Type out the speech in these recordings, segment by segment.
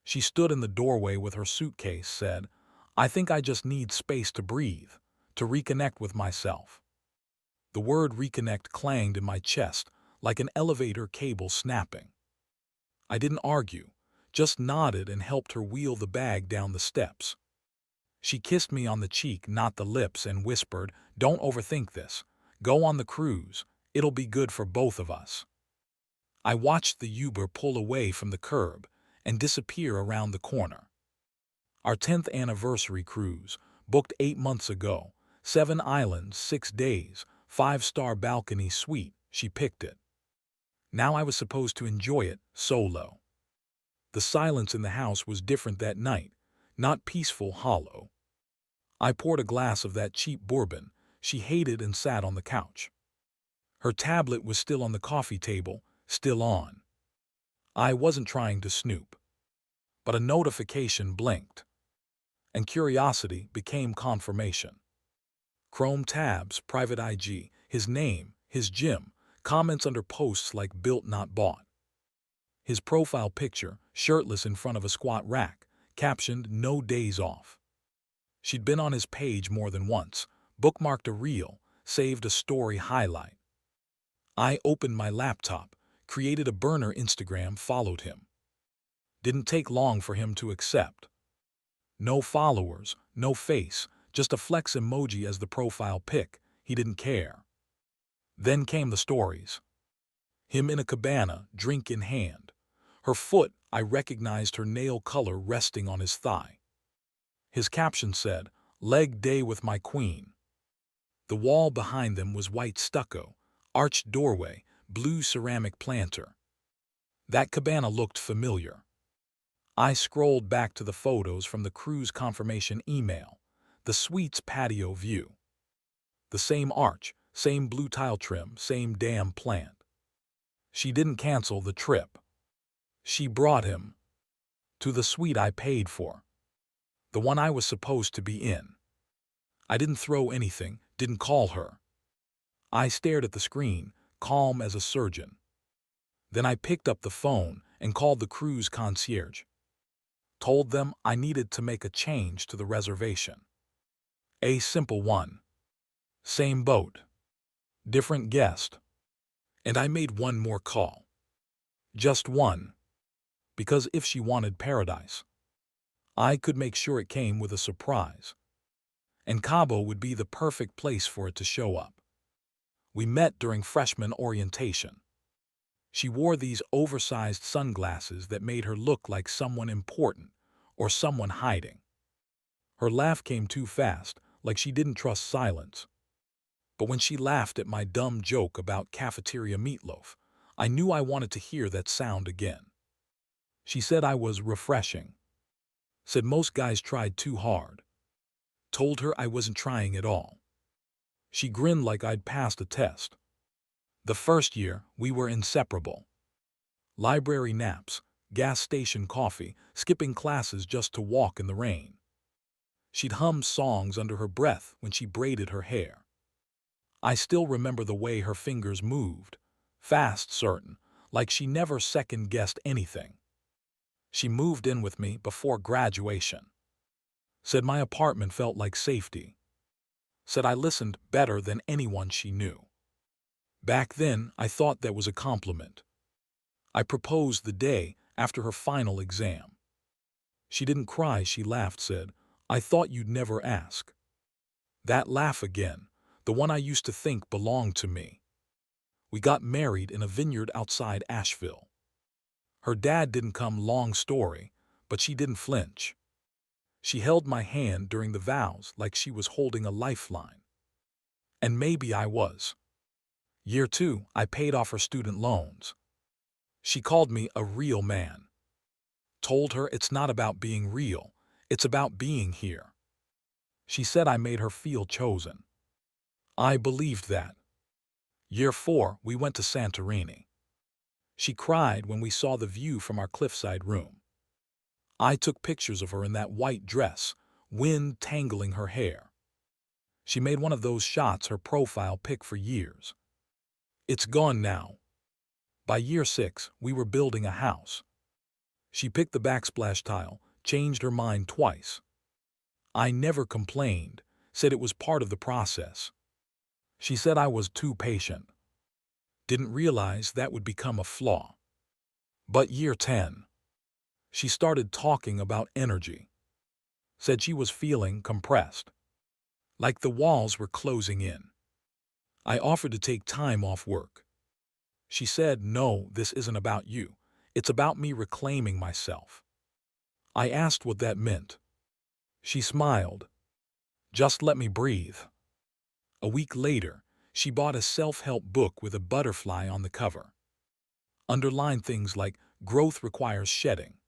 She stood in the doorway with her suitcase, said, "I think I just need space to breathe, to reconnect with myself." The word reconnect clanged in my chest like an elevator cable snapping. I didn't argue, just nodded and helped her wheel the bag down the steps. She kissed me on the cheek, not the lips, and whispered, "Don't overthink this. Go on the cruise. It'll be good for both of us." I watched the Uber pull away from the curb and disappear around the corner. Our 10th anniversary cruise, booked 8 months ago, 7 islands, 6 days, 5-star balcony suite, she picked it. Now I was supposed to enjoy it solo. The silence in the house was different that night, not peaceful, hollow. I poured a glass of that cheap bourbon she hated and sat on the couch. Her tablet was still on the coffee table, still on. I wasn't trying to snoop. But a notification blinked, and curiosity became confirmation. Chrome tabs, private IG, his name, his gym, comments under posts like "built not bought." His profile picture, shirtless in front of a squat rack, captioned "no days off." She'd been on his page more than once, bookmarked a reel, saved a story highlight. I opened my laptop, created a burner Instagram, followed him. Didn't take long for him to accept. No followers, no face, just a flex emoji as the profile pic. He didn't care. Then came the stories. Him in a cabana, drink in hand. Her foot, I recognized her nail color, resting on his thigh. His caption said, "Leg day with my queen." The wall behind them was white stucco, arched doorway, blue ceramic planter. That cabana looked familiar. I scrolled back to the photos from the cruise confirmation email, the suite's patio view. The same arch, same blue tile trim, same damn plant. She didn't cancel the trip. She brought him to the suite I paid for, the one I was supposed to be in. I didn't throw anything, didn't call her. I stared at the screen, calm as a surgeon. Then I picked up the phone and called the cruise concierge. Told them I needed to make a change to the reservation. A simple one. Same boat. Different guest. And I made one more call. Just one. Because if she wanted paradise, I could make sure it came with a surprise. And Cabo would be the perfect place for it to show up. We met during freshman orientation. She wore these oversized sunglasses that made her look like someone important or someone hiding. Her laugh came too fast, like she didn't trust silence. But when she laughed at my dumb joke about cafeteria meatloaf, I knew I wanted to hear that sound again. She said I was refreshing. Said most guys tried too hard. Told her I wasn't trying at all. She grinned like I'd passed a test. The first year, we were inseparable. Library naps, gas station coffee, skipping classes just to walk in the rain. She'd hum songs under her breath when she braided her hair. I still remember the way her fingers moved, fast, certain, like she never second-guessed anything. She moved in with me before graduation. Said my apartment felt like safety. Said I listened better than anyone she knew. Back then, I thought that was a compliment. I proposed the day after her final exam. She didn't cry, she laughed, said, "I thought you'd never ask." That laugh again, the one I used to think belonged to me. We got married in a vineyard outside Asheville. Her dad didn't come, long story, but she didn't flinch. She held my hand during the vows like she was holding a lifeline. And maybe I was. Year 2, I paid off her student loans. She called me a real man. Told her it's not about being real, it's about being here. She said I made her feel chosen. I believed that. Year 4, we went to Santorini. She cried when we saw the view from our cliffside room. I took pictures of her in that white dress, wind tangling her hair. She made one of those shots her profile pic for years. It's gone now. By year 6, we were building a house. She picked the backsplash tile, changed her mind twice. I never complained, said it was part of the process. She said I was too patient. Didn't realize that would become a flaw. But year 10, she started talking about energy. Said she was feeling compressed, like the walls were closing in. I offered to take time off work. She said, "No, this isn't about you. It's about me reclaiming myself." I asked what that meant. She smiled. "Just let me breathe." A week later, she bought a self-help book with a butterfly on the cover. Underlined things like growth requires shedding.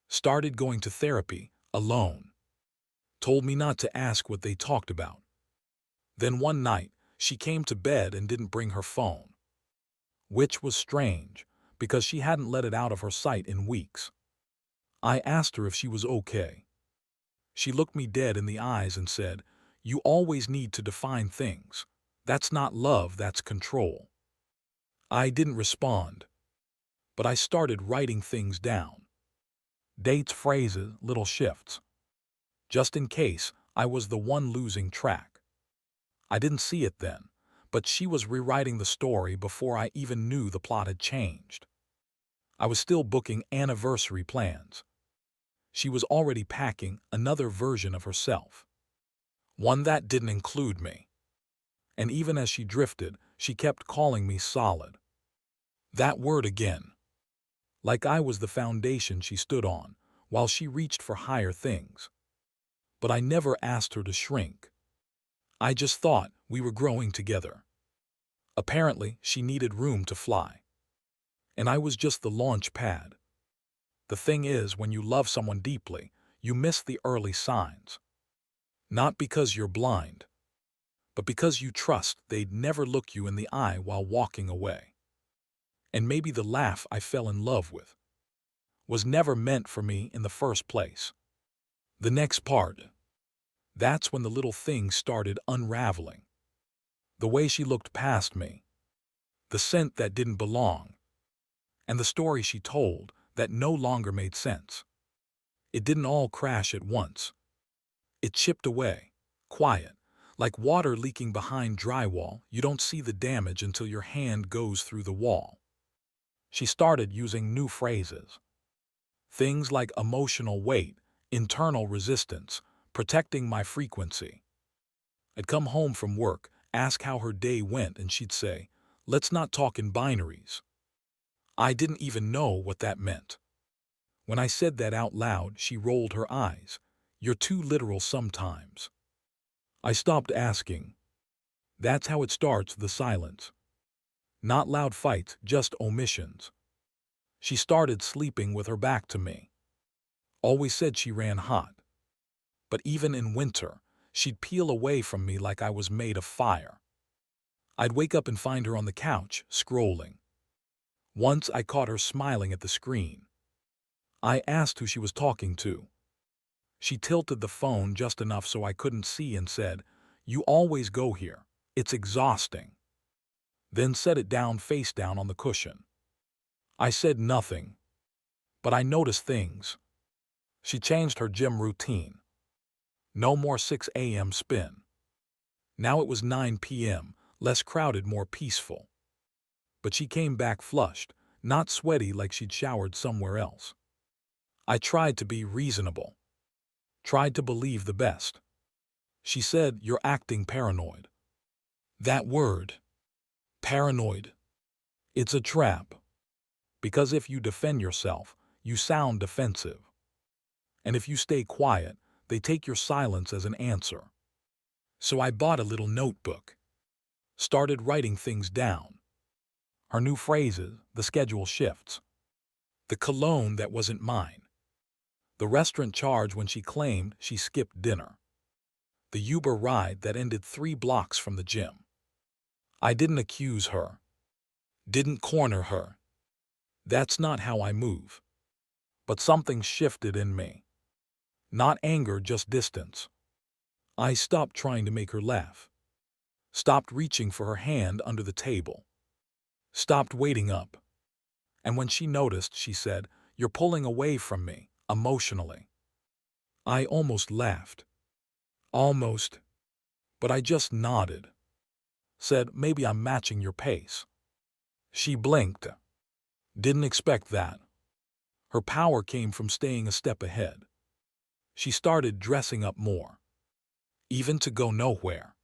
Started going to therapy alone. Told me not to ask what they talked about. Then one night, she came to bed and didn't bring her phone. Which was strange, because she hadn't let it out of her sight in weeks. I asked her if she was okay. She looked me dead in the eyes and said, "You always need to define things. That's not love, that's control." I didn't respond, but I started writing things down. Dates, phrases, little shifts. Just in case I was the one losing track. I didn't see it then, but she was rewriting the story before I even knew the plot had changed. I was still booking anniversary plans. She was already packing another version of herself. One that didn't include me. And even as she drifted, she kept calling me solid. That word again. Like I was the foundation she stood on, while she reached for higher things. But I never asked her to shrink. I just thought we were growing together. Apparently, she needed room to fly. And I was just the launch pad. The thing is, when you love someone deeply, you miss the early signs. Not because you're blind, but because you trust they'd never look you in the eye while walking away. And maybe the laugh I fell in love with was never meant for me in the first place. The next part. That's when the little things started unraveling. The way she looked past me, the scent that didn't belong, and the story she told that no longer made sense. It didn't all crash at once. It chipped away, quiet, like water leaking behind drywall. You don't see the damage until your hand goes through the wall. She started using new phrases. Things like emotional weight, internal resistance, protecting my frequency. I'd come home from work, ask how her day went, and she'd say, "Let's not talk in binaries." I didn't even know what that meant. When I said that out loud, she rolled her eyes. "You're too literal sometimes." I stopped asking. That's how it starts, the silence. Not loud fights, just omissions. She started sleeping with her back to me. Always said she ran hot. But even in winter, she'd peel away from me like I was made of fire. I'd wake up and find her on the couch, scrolling. Once I caught her smiling at the screen. I asked who she was talking to. She tilted the phone just enough so I couldn't see and said, "You always go here. It's exhausting." Then set it down face down on the cushion. I said nothing, but I noticed things. She changed her gym routine. No more 6 a.m. spin. Now it was 9 p.m., less crowded, more peaceful. But she came back flushed, not sweaty like she'd showered somewhere else. I tried to be reasonable. Tried to believe the best. She said, "You're acting paranoid." That word, paranoid, it's a trap. Because if you defend yourself, you sound defensive. And if you stay quiet, they take your silence as an answer. So I bought a little notebook. Started writing things down. Her new phrases, the schedule shifts. The cologne that wasn't mine. The restaurant charge when she claimed she skipped dinner. The Uber ride that ended 3 blocks from the gym. I didn't accuse her. Didn't corner her. That's not how I move. But something shifted in me. Not anger, just distance. I stopped trying to make her laugh. Stopped reaching for her hand under the table. Stopped waiting up. And when she noticed, she said, You're pulling away from me, emotionally. I almost laughed. Almost. But I just nodded. Said, maybe I'm matching your pace. She blinked. Didn't expect that. Her power came from staying a step ahead. She started dressing up more. Even to go nowhere.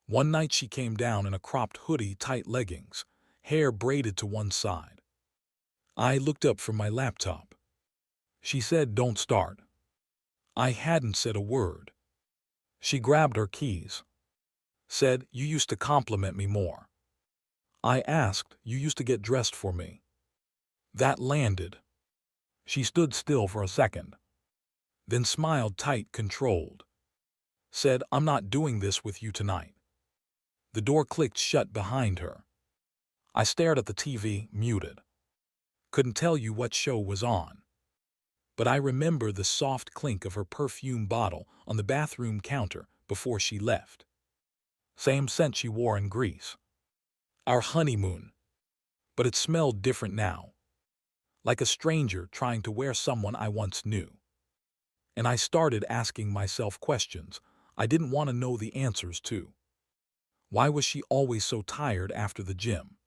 One night she came down in a cropped hoodie, tight leggings, hair braided to one side. I looked up from my laptop. She said, don't start. I hadn't said a word. She grabbed her keys. Said, you used to compliment me more. I asked, you used to get dressed for me. That landed. She stood still for a second. Then smiled tight, controlled. Said, I'm not doing this with you tonight. The door clicked shut behind her. I stared at the TV, muted. Couldn't tell you what show was on. But I remember the soft clink of her perfume bottle on the bathroom counter before she left. Same scent she wore in Greece. Our honeymoon. But it smelled different now. Like a stranger trying to wear someone I once knew. And I started asking myself questions I didn't want to know the answers to. Why was she always so tired after the gym?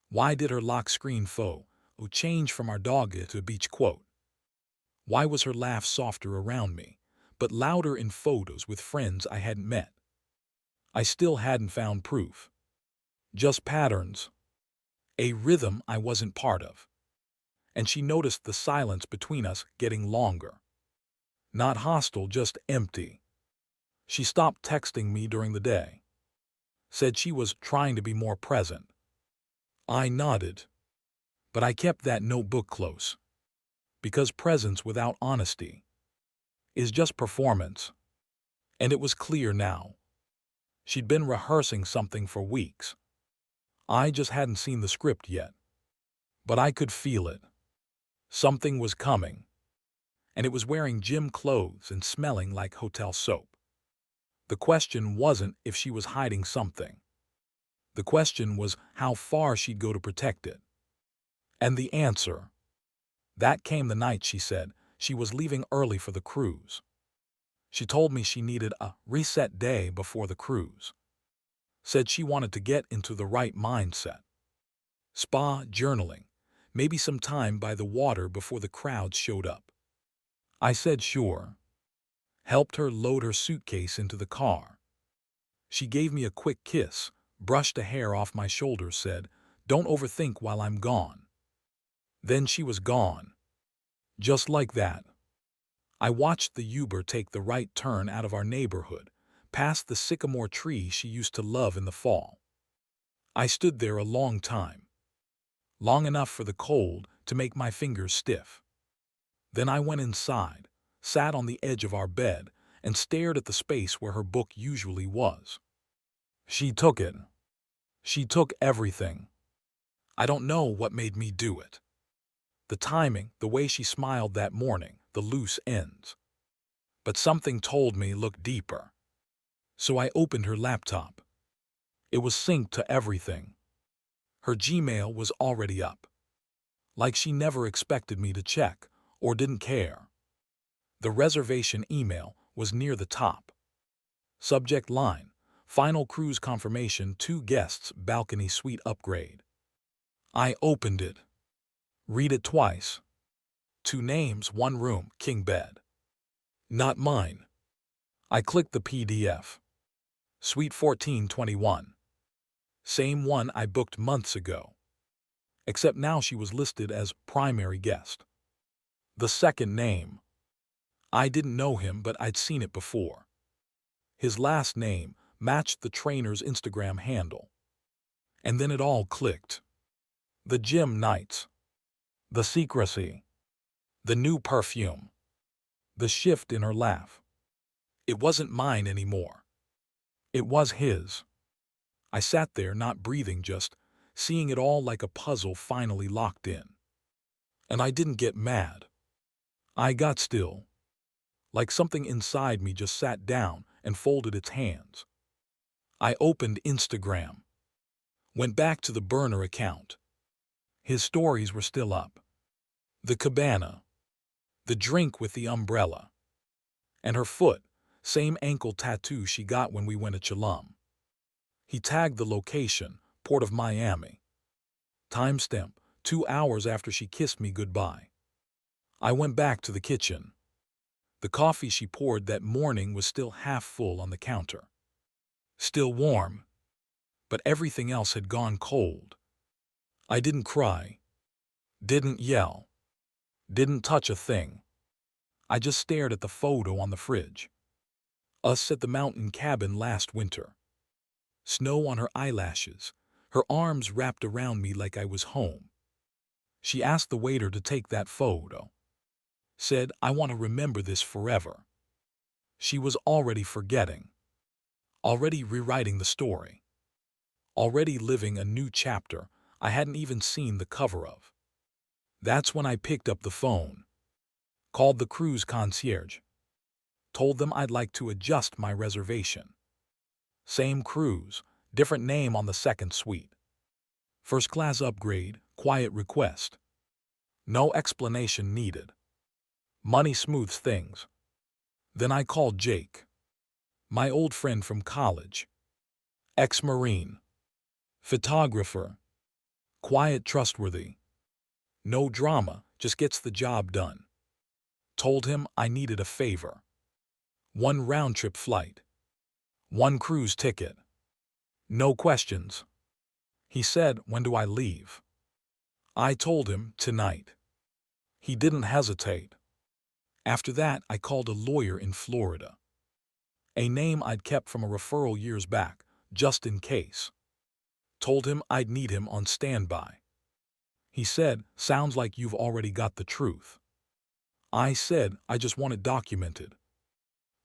Why did her lock screen photo change from our dog to a beach quote? Why was her laugh softer around me, but louder in photos with friends I hadn't met? I still hadn't found proof. Just patterns. A rhythm I wasn't part of. And she noticed the silence between us getting longer. Not hostile, just empty. She stopped texting me during the day. Said she was trying to be more present. I nodded. But I kept that notebook close. Because presence without honesty is just performance. And it was clear now. She'd been rehearsing something for weeks. I just hadn't seen the script yet. But I could feel it. Something was coming. And it was wearing gym clothes and smelling like hotel soap. The question wasn't if she was hiding something. The question was how far she'd go to protect it. And the answer. That came the night she said she was leaving early for the cruise. She told me she needed a reset day before the cruise. Said she wanted to get into the right mindset. Spa, journaling, maybe some time by the water before the crowds showed up. I said sure. Helped her load her suitcase into the car. She gave me a quick kiss, brushed a hair off my shoulders, said, don't overthink while I'm gone. Then she was gone. Just like that. I watched the Uber take the right turn out of our neighborhood, past the sycamore tree she used to love in the fall. I stood there a long time. Long enough for the cold to make my fingers stiff. Then I went inside, sat on the edge of our bed, and stared at the space where her book usually was. She took it. She took everything. I don't know what made me do it. The timing, the way she smiled that morning, the loose ends. But something told me look deeper. So I opened her laptop. It was synced to everything. Her Gmail was already up. Like she never expected me to check, or didn't care. The reservation email was near the top. Subject line, final cruise confirmation, 2 guests, balcony suite upgrade. I opened it. Read it twice. 2 names, 1 room, king bed. Not mine. I clicked the PDF. Suite 1421. Same one I booked months ago. Except now she was listed as primary guest. The second name. I didn't know him, but I'd seen it before. His last name matched the trainer's Instagram handle. And then it all clicked. The gym nights. The secrecy. The new perfume. The shift in her laugh. It wasn't mine anymore. It was his. I sat there not breathing, just seeing it all like a puzzle finally locked in. And I didn't get mad. I got still. Like something inside me just sat down and folded its hands. I opened Instagram. Went back to the burner account. His stories were still up. The cabana, the drink with the umbrella, and her foot, same ankle tattoo she got when we went to Chilum. He tagged the location, Port of Miami. Timestamp, 2 hours after she kissed me goodbye. I went back to the kitchen. The coffee she poured that morning was still half full on the counter. Still warm, but everything else had gone cold. I didn't cry, didn't yell, didn't touch a thing. I just stared at the photo on the fridge. Us at the mountain cabin last winter. Snow on her eyelashes, her arms wrapped around me like I was home. She asked the waiter to take that photo. Said, I want to remember this forever. She was already forgetting. Already rewriting the story. Already living a new chapter I hadn't even seen the cover of. That's when I picked up the phone. Called the cruise concierge. Told them I'd like to adjust my reservation. Same cruise, different name on the second suite. First class upgrade, quiet request. No explanation needed. Money smooths things. Then I called Jake. My old friend from college. Ex-Marine. Photographer. Quiet, trustworthy. No drama, just gets the job done. Told him I needed a favor. 1 round-trip flight. 1 cruise ticket. No questions. He said, when do I leave? I told him, tonight. He didn't hesitate. After that, I called a lawyer in Florida. A name I'd kept from a referral years back, just in case. Told him I'd need him on standby. He said, sounds like you've already got the truth. I said, I just want it documented.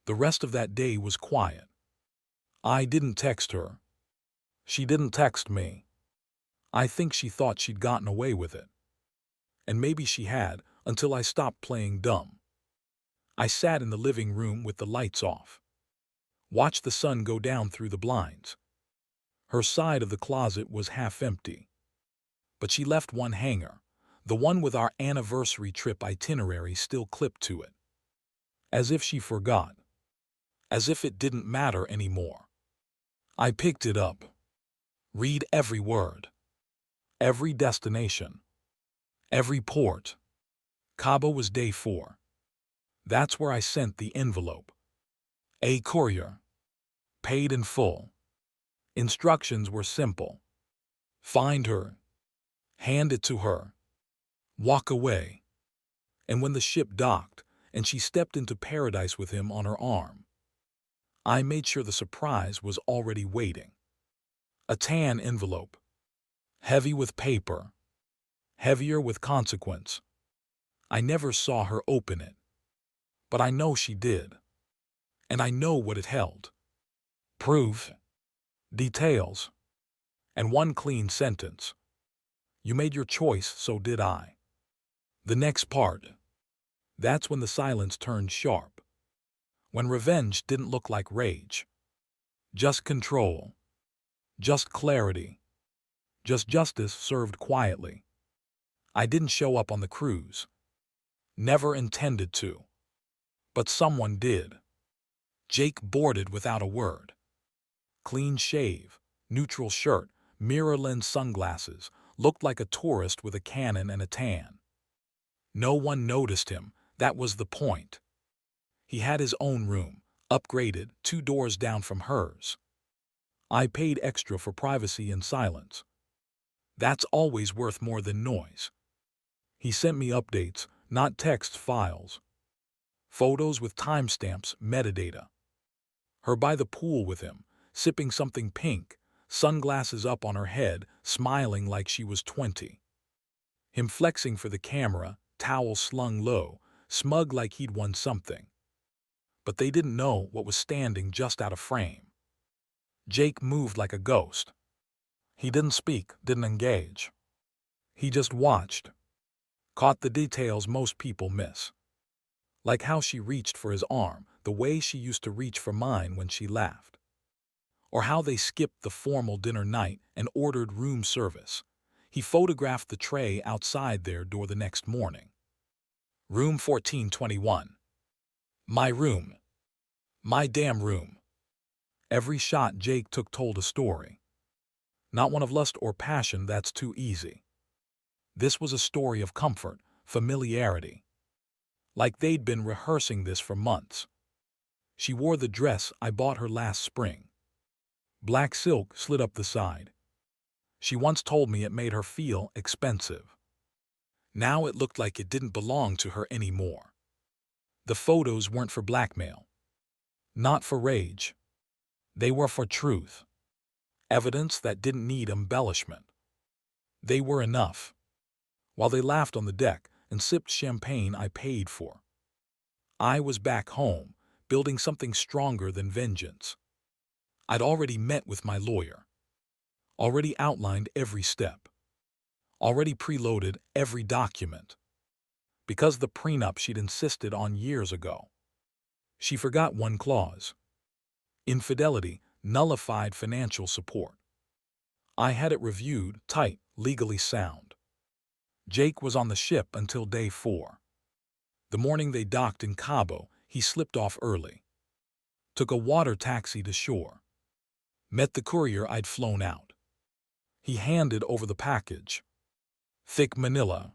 The rest of that day was quiet. I didn't text her. She didn't text me. I think she thought she'd gotten away with it. And maybe she had, until I stopped playing dumb. I sat in the living room with the lights off. Watched the sun go down through the blinds. Her side of the closet was half empty. But she left one hanger, the one with our anniversary trip itinerary still clipped to it. As if she forgot. As if it didn't matter anymore. I picked it up. Read every word. Every destination. Every port. Cabo was day 4. That's where I sent the envelope. A courier. Paid in full. Instructions were simple. Find her. Hand it to her. Walk away. And when the ship docked, and she stepped into paradise with him on her arm, I made sure the surprise was already waiting. A tan envelope. Heavy with paper. Heavier with consequence. I never saw her open it. But I know she did. And I know what it held. Proof. Details. And 1 clean sentence. You made your choice, so did I. The next part. That's when the silence turned sharp. When revenge didn't look like rage. Just control. Just clarity. Just justice served quietly. I didn't show up on the cruise. Never intended to. But someone did. Jake boarded without a word. Clean shave, neutral shirt, mirror lens sunglasses, looked like a tourist with a Canon and a tan. No one noticed him, that was the point. He had his own room, upgraded, 2 doors down from hers. I paid extra for privacy and silence. That's always worth more than noise. He sent me updates, not text files. Photos with timestamps, metadata. Her by the pool with him, sipping something pink, sunglasses up on her head, smiling like she was 20. Him flexing for the camera, towel slung low, smug like he'd won something. But they didn't know what was standing just out of frame. Jake moved like a ghost. He didn't speak, didn't engage. He just watched. Caught the details most people miss. Like how she reached for his arm, the way she used to reach for mine when she laughed. Or how they skipped the formal dinner night and ordered room service. He photographed the tray outside their door the next morning. Room 1421. My room. My damn room. Every shot Jake took told a story. Not one of lust or passion, that's too easy. This was a story of comfort, familiarity. Like they'd been rehearsing this for months. She wore the dress I bought her last spring. Black silk slid up the side. She once told me it made her feel expensive. Now it looked like it didn't belong to her anymore. The photos weren't for blackmail. Not for rage. They were for truth. Evidence that didn't need embellishment. They were enough. While they laughed on the deck and sipped champagne I paid for, I was back home, building something stronger than vengeance. I'd already met with my lawyer. Already outlined every step. Already preloaded every document. Because the prenup she'd insisted on years ago. She forgot one clause. Infidelity nullified financial support. I had it reviewed, tight, legally sound. Jake was on the ship until day 4. The morning they docked in Cabo, he slipped off early. Took a water taxi to shore. Met the courier I'd flown out. He handed over the package. Thick manila.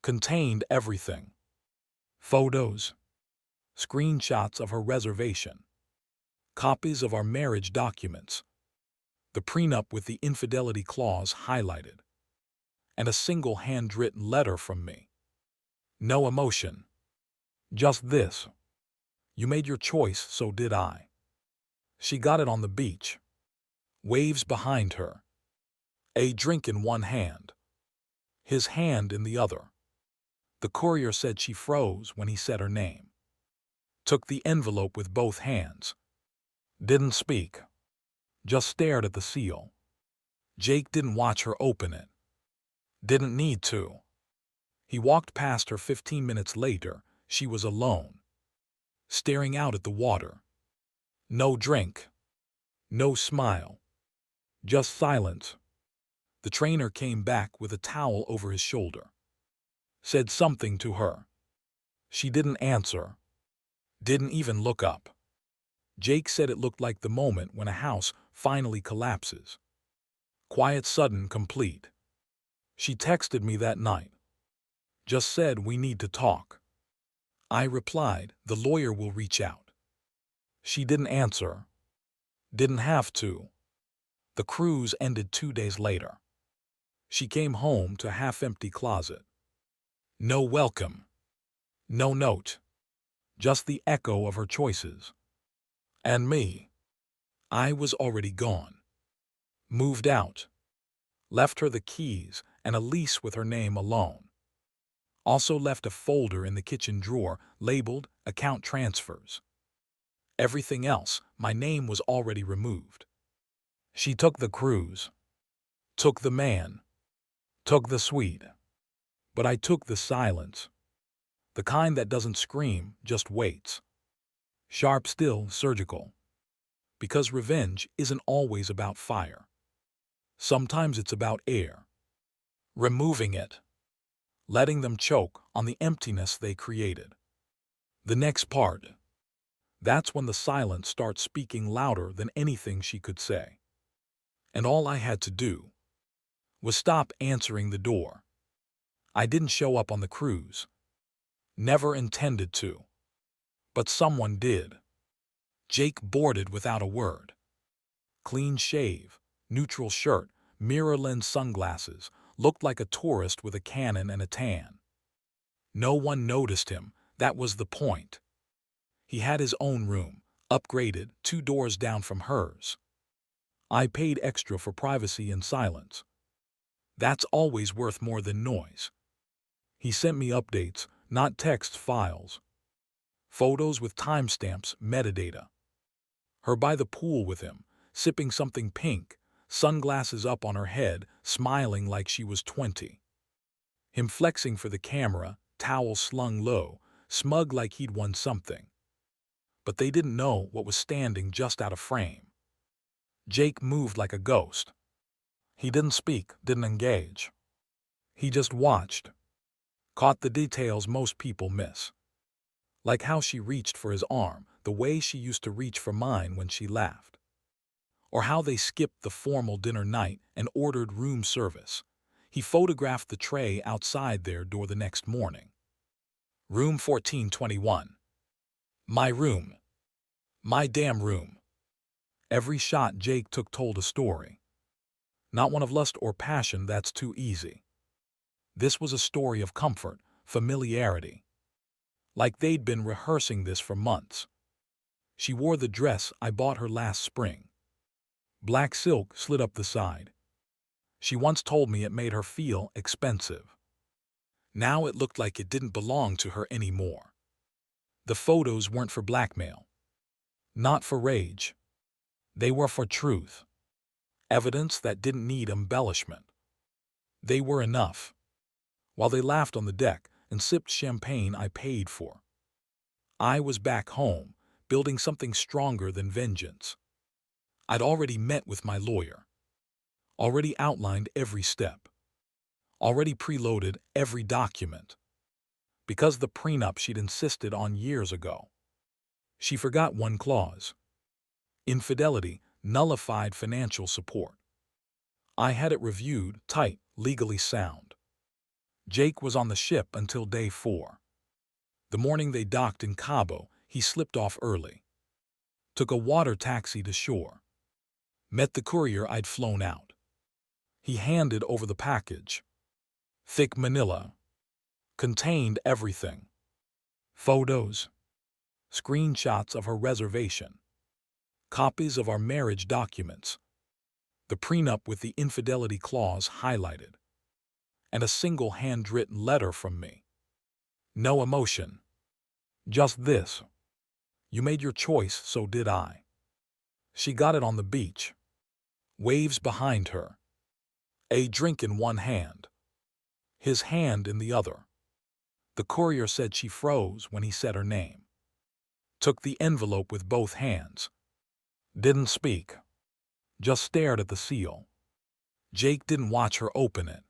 Contained everything. Photos. Screenshots of her reservation. Copies of our marriage documents. The prenup with the infidelity clause highlighted. And a single handwritten letter from me. No emotion. Just this. You made your choice, so did I. She got it on the beach. Waves behind her. A drink in one hand. His hand in the other. The courier said she froze when he said her name. Took the envelope with both hands. Didn't speak. Just stared at the seal. Jake didn't watch her open it. Didn't need to. He walked past her 15 minutes later. She was alone. Staring out at the water. No drink. No smile. Just silence. The trainer came back with a towel over his shoulder. Said something to her. She didn't answer. Didn't even look up. Jake said it looked like the moment when a house finally collapses. Quiet, sudden, complete. She texted me that night. Just said we need to talk. I replied, the lawyer will reach out. She didn't answer. Didn't have to. The cruise ended 2 days later. She came home to a half-empty closet. No welcome. No note. Just the echo of her choices. And me. I was already gone. Moved out. Left her the keys and a lease with her name alone. Also left a folder in the kitchen drawer labeled account transfers. Everything else, my name was already removed. She took the cruise. Took the man. Took the suite. But I took the silence. The kind that doesn't scream, just waits. Sharp, still, surgical. Because revenge isn't always about fire. Sometimes it's about air. Removing it. Letting them choke on the emptiness they created. The next part. That's when the silence starts speaking louder than anything she could say. And all I had to do was stop answering the door. I didn't show up on the cruise. Never intended to. But someone did. Jake boarded without a word. Clean shave, neutral shirt, mirror lens sunglasses, looked like a tourist with a Canon and a tan. No one noticed him, that was the point. He had his own room, upgraded, 2 doors down from hers. I paid extra for privacy and silence. That's always worth more than noise. He sent me updates, not text files. Photos with timestamps, metadata. Her by the pool with him, sipping something pink, sunglasses up on her head, smiling like she was 20. Him flexing for the camera, towel slung low, smug like he'd won something. But they didn't know what was standing just out of frame. Jake moved like a ghost. He didn't speak, didn't engage. He just watched. Caught the details most people miss. Like how she reached for his arm, the way she used to reach for mine when she laughed. Or how they skipped the formal dinner night and ordered room service. He photographed the tray outside their door the next morning. Room 1421. My room. My damn room. Every shot Jake took told a story. Not one of lust or passion, that's too easy. This was a story of comfort, familiarity. Like they'd been rehearsing this for months. She wore the dress I bought her last spring. Black silk slid up the side. She once told me it made her feel expensive. Now it looked like it didn't belong to her anymore. The photos weren't for blackmail. Not for rage. They were for truth. Evidence that didn't need embellishment. They were enough. While they laughed on the deck and sipped champagne I paid for, I was back home, building something stronger than vengeance. I'd already met with my lawyer. Already outlined every step. Already preloaded every document. Because the prenup she'd insisted on years ago. She forgot one clause. Infidelity nullified financial support. I had it reviewed, tight, legally sound. Jake was on the ship until day 4. The morning they docked in Cabo, he slipped off early. Took a water taxi to shore. Met the courier I'd flown out. He handed over the package. Thick manila. Contained everything. Photos. Screenshots of her reservation. Copies of our marriage documents. The prenup with the infidelity clause highlighted. And a single handwritten letter from me. No emotion. Just this. You made your choice, so did I. She got it on the beach. Waves behind her. A drink in one hand. His hand in the other. The courier said she froze when he said her name. Took the envelope with both hands. Didn't speak. Just stared at the seal. Jake didn't watch her open it.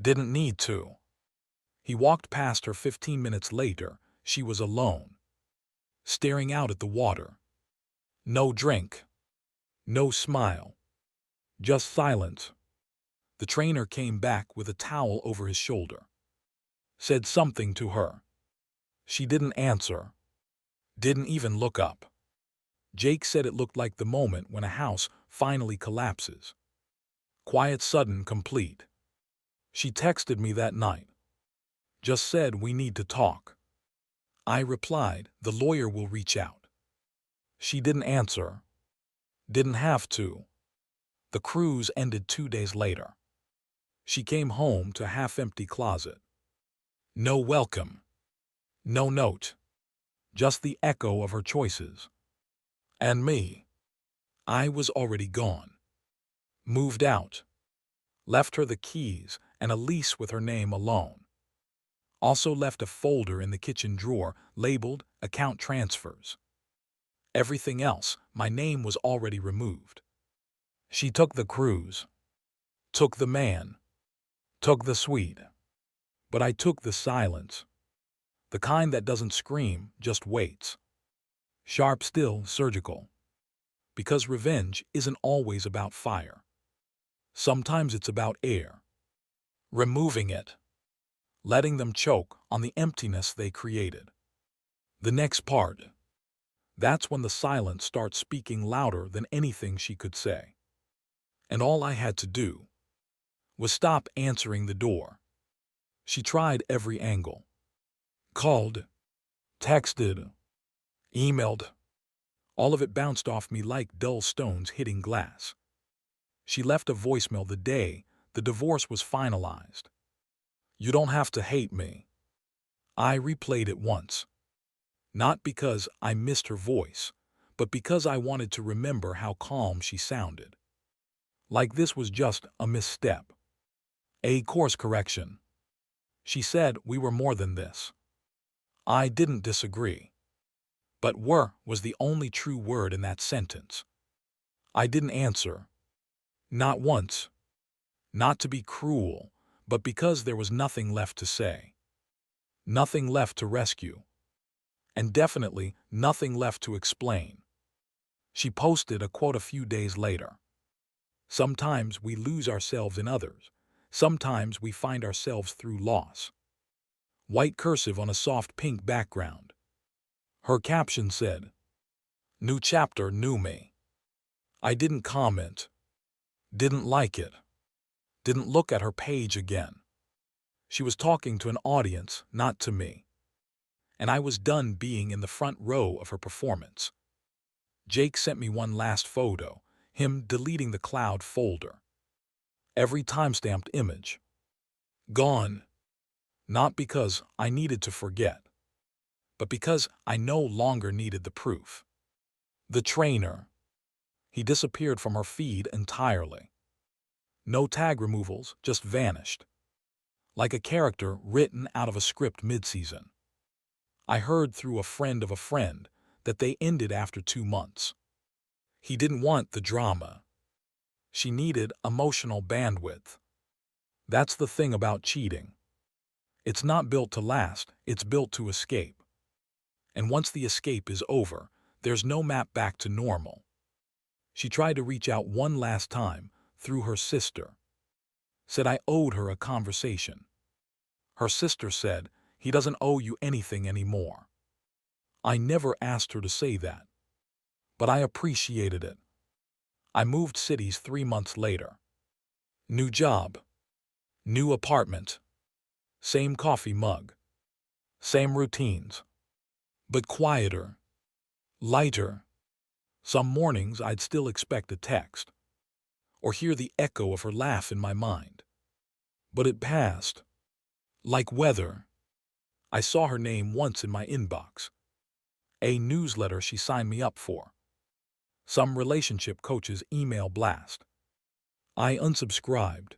Didn't need to. He walked past her 15 minutes later. She was alone. Staring out at the water. No drink. No smile. Just silence. The trainer came back with a towel over his shoulder. Said something to her. She didn't answer. Didn't even look up. Jake said it looked like the moment when a house finally collapses. Quiet, sudden, complete. She texted me that night. Just said we need to talk. I replied, the lawyer will reach out. She didn't answer. Didn't have to. The cruise ended 2 days later. She came home to a half-empty closet. No welcome. No note. Just the echo of her choices. And me. I was already gone. Moved out. Left her the keys and a lease with her name alone. Also left a folder in the kitchen drawer labeled Account Transfers. Everything else, my name was already removed. She took the cruise. Took the man. Took the suite. But I took the silence. The kind that doesn't scream, just waits. Sharp, still, surgical. Because revenge isn't always about fire. Sometimes it's about air. Removing it. Letting them choke on the emptiness they created. The next part. That's when the silence starts speaking louder than anything she could say. And all I had to do was stop answering the door. She tried every angle. Called. Texted. Emailed. All of it bounced off me like dull stones hitting glass. She left a voicemail the day the divorce was finalized. You don't have to hate me. I replayed it once. Not because I missed her voice, but because I wanted to remember how calm she sounded. Like this was just a misstep. A course correction. She said we were more than this. I didn't disagree. But were was the only true word in that sentence. I didn't answer. Not once. Not to be cruel, but because there was nothing left to say. Nothing left to rescue. And definitely nothing left to explain. She posted a quote a few days later. Sometimes we lose ourselves in others. Sometimes we find ourselves through loss. White cursive on a soft pink background. Her caption said, "New chapter, new me." I didn't comment. Didn't like it. Didn't look at her page again. She was talking to an audience, not to me. And I was done being in the front row of her performance. Jake sent me one last photo, him deleting the cloud folder. Every timestamped image. Gone. Not because I needed to forget, but because I no longer needed the proof. The trainer. He disappeared from her feed entirely. No tag removals, just vanished. Like a character written out of a script mid-season. I heard through a friend of a friend that they ended after 2 months. He didn't want the drama. She needed emotional bandwidth. That's the thing about cheating. It's not built to last, it's built to escape. And once the escape is over, there's no map back to normal. She tried to reach out one last time through her sister. Said I owed her a conversation. Her sister said, "He doesn't owe you anything anymore." I never asked her to say that. But I appreciated it. I moved cities 3 months later. New job. New apartment. Same coffee mug. Same routines. But quieter. Lighter. Some mornings I'd still expect a text. Or hear the echo of her laugh in my mind. But it passed. Like weather. I saw her name once in my inbox. A newsletter she signed me up for. Some relationship coach's email blast. I unsubscribed.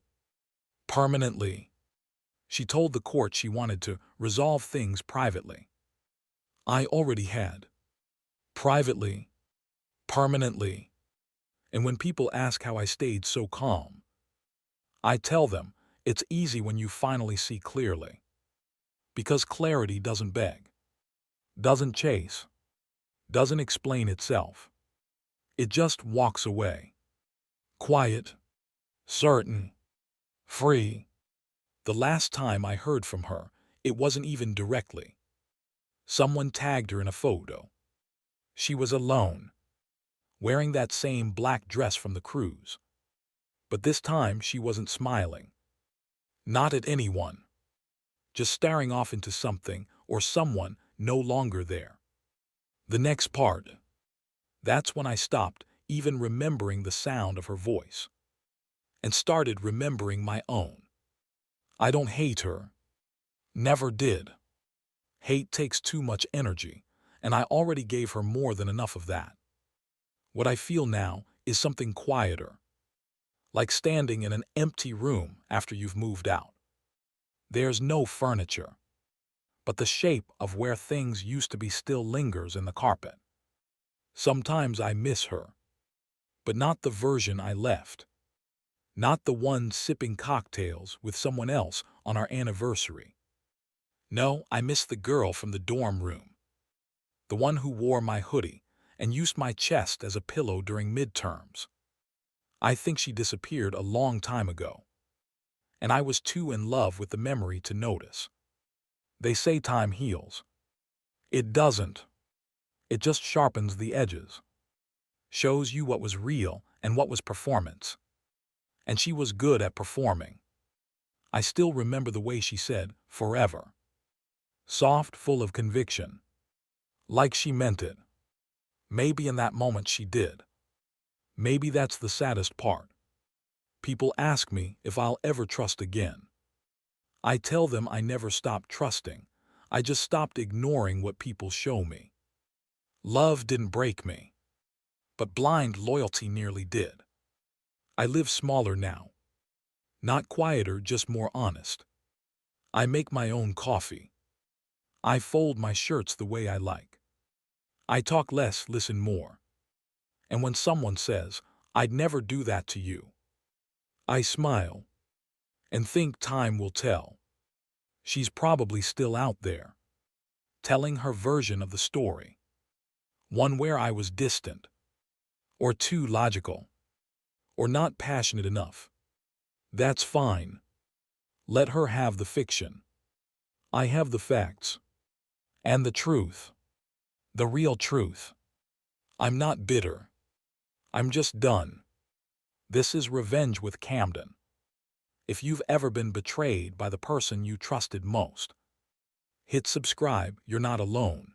Permanently. She told the court she wanted to resolve things privately. I already had. Privately. Permanently. And when people ask how I stayed so calm, I tell them it's easy when you finally see clearly. Because clarity doesn't beg. Doesn't chase. Doesn't explain itself. It just walks away. Quiet. Certain. Free. The last time I heard from her, it wasn't even directly. Someone tagged her in a photo. She was alone, wearing that same black dress from the cruise. But this time she wasn't smiling. Not at anyone. Just staring off into something or someone no longer there. The next part. That's when I stopped even remembering the sound of her voice. And started remembering my own. I don't hate her. Never did. Hate takes too much energy, and I already gave her more than enough of that. What I feel now is something quieter. Like standing in an empty room after you've moved out. There's no furniture. But the shape of where things used to be still lingers in the carpet. Sometimes I miss her. But not the version I left. Not the one sipping cocktails with someone else on our anniversary. No, I miss the girl from the dorm room. The one who wore my hoodie and used my chest as a pillow during midterms. I think she disappeared a long time ago. And I was too in love with the memory to notice. They say time heals. It doesn't. It just sharpens the edges. Shows you what was real and what was performance. And she was good at performing. I still remember the way she said, "forever." Soft, full of conviction. Like she meant it. Maybe in that moment she did. Maybe that's the saddest part. People ask me if I'll ever trust again. I tell them I never stopped trusting. I just stopped ignoring what people show me. Love didn't break me. But blind loyalty nearly did. I live smaller now. Not quieter, just more honest. I make my own coffee. I fold my shirts the way I like. I talk less, listen more. And when someone says, "I'd never do that to you," I smile and think time will tell. She's probably still out there, telling her version of the story. One where I was distant, or too logical, or not passionate enough. That's fine. Let her have the fiction. I have the facts. And the truth. The real truth. I'm not bitter. I'm just done. This is Revenge with Camden. If you've ever been betrayed by the person you trusted most, hit subscribe. You're not alone.